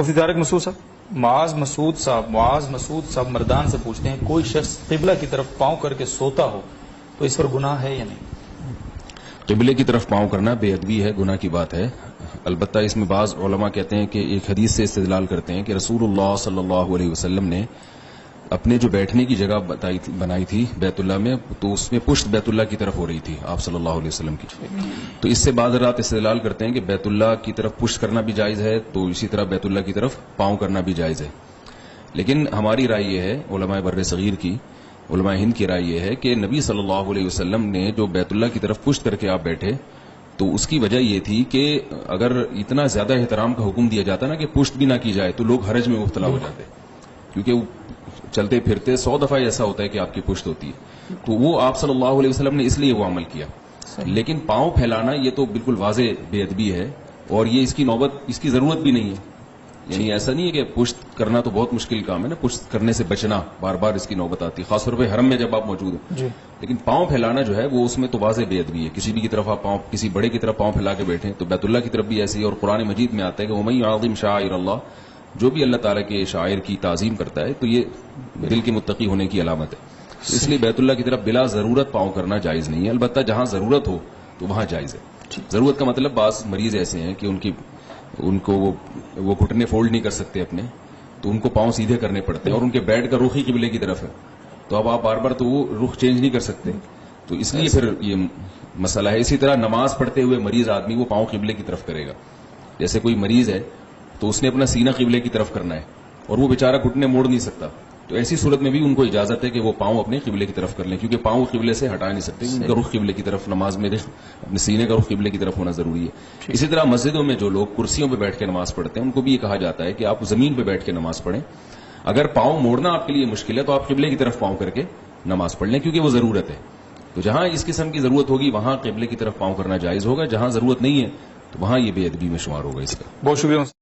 مفتی طارق مسعود صاحب، معاذ مسعود صاحب مردان سے پوچھتے ہیں کوئی شخص قبلہ کی طرف پاؤں کر کے سوتا ہو تو اس پر گناہ ہے یا نہیں؟ قبلے کی طرف پاؤں کرنا بے ادبی ہے، گناہ کی بات ہے۔ البتہ اس میں بعض علماء کہتے ہیں کہ ایک حدیث سے استدلال کرتے ہیں کہ رسول اللہ صلی اللہ علیہ وسلم نے اپنے جو بیٹھنے کی جگہ بنائی تھی بیت اللہ میں، تو اس میں پشت بیت اللہ کی طرف ہو رہی تھی آپ صلی اللہ علیہ وسلم کی، تو اس سے بعض رات استدلال کرتے ہیں کہ بیت اللہ کی طرف پشت کرنا بھی جائز ہے، تو اسی طرح بیت اللہ کی طرف پاؤں کرنا بھی جائز ہے۔ لیکن ہماری رائے یہ ہے، علماء بر صغیر کی، علماء ہند کی رائے یہ ہے کہ نبی صلی اللہ علیہ وسلم نے جو بیت اللہ کی طرف پشت کر کے آپ بیٹھے، تو اس کی وجہ یہ تھی کہ اگر اتنا زیادہ احترام کا حکم دیا جاتا نا کہ پشت بھی نہ کی جائے تو لوگ حرج میں مبتلا ہو جاتے، کیونکہ چلتے پھرتے 100 دفعہ ایسا ہوتا ہے کہ آپ کی پشت ہوتی ہے، تو وہ آپ صلی اللہ علیہ وسلم نے اس لیے وہ عمل کیا۔ لیکن پاؤں پھیلانا یہ تو بالکل واضح بے ادبی ہے، اور یہ اس کی نوبت، اس کی ضرورت بھی نہیں ہے۔ یعنی ایسا نہیں ہے کہ پشت کرنا تو بہت مشکل کام ہے نا، پشت کرنے سے بچنا، بار بار اس کی نوبت آتی ہے، خاص طور پہ حرم میں جب آپ موجود ہیں۔ لیکن پاؤں پھیلانا جو ہے وہ اس میں تو واضح بے ادبی ہے، کسی بھی کی طرف آپ پاؤں، کسی بڑے کی طرف پاؤں پھیلا کے بیٹھیں تو بیت اللہ کی طرف بھی ایسی ہے، اور قرآن مجید میں آتا ہے کہ وَمَن يُعَظِّمْ شَعَائِرَ اللَّهِ، جو بھی اللہ تعالیٰ کے شاعر کی تعظیم کرتا ہے تو یہ دل کے متقی ہونے کی علامت ہے۔ اس لیے بیت اللہ کی طرف بلا ضرورت پاؤں کرنا جائز نہیں ہے، البتہ جہاں ضرورت ہو تو وہاں جائز ہے۔ ضرورت کا مطلب بعض مریض ایسے ہیں کہ ان کو وہ گھٹنے فولڈ نہیں کر سکتے اپنے، تو ان کو پاؤں سیدھے کرنے پڑتے ہیں، اور ان کے بیڈ کا رخ ہی قبلے کی طرف ہے، تو اب آپ بار بار تو وہ رخ چینج نہیں کر سکتے، تو اس لیے پھر یہ مسئلہ ہے۔ اسی طرح نماز پڑھتے ہوئے مریض آدمی وہ پاؤں قبلے کی طرف کرے گا، جیسے کوئی مریض ہے تو اس نے اپنا سینہ قبلے کی طرف کرنا ہے، اور وہ بیچارہ گھٹنے موڑ نہیں سکتا، تو ایسی صورت میں بھی ان کو اجازت ہے کہ وہ پاؤں اپنے قبلے کی طرف کر لیں، کیونکہ پاؤں قبلے سے ہٹا نہیں سکتے، ان کا رخ قبلے کی طرف، نماز میں اپنے سینے کا رخ قبلے کی طرف ہونا ضروری ہے۔ اسی طرح مسجدوں میں جو لوگ کرسیوں پہ بیٹھ کے نماز پڑھتے ہیں ان کو بھی یہ کہا جاتا ہے کہ آپ زمین پہ بیٹھ کے نماز پڑھیں، اگر پاؤں موڑنا آپ کے لیے مشکل ہے تو آپ قبلے کی طرف پاؤں کر کے نماز پڑھ لیں، کیونکہ وہ ضرورت ہے۔ تو جہاں اس قسم کی ضرورت ہوگی وہاں قبلے کی طرف پاؤں کرنا جائز ہوگا، جہاں ضرورت نہیں ہے تو وہاں یہ بے ادبی میں شمار ہوگا اس کا۔ بہت شکریہ۔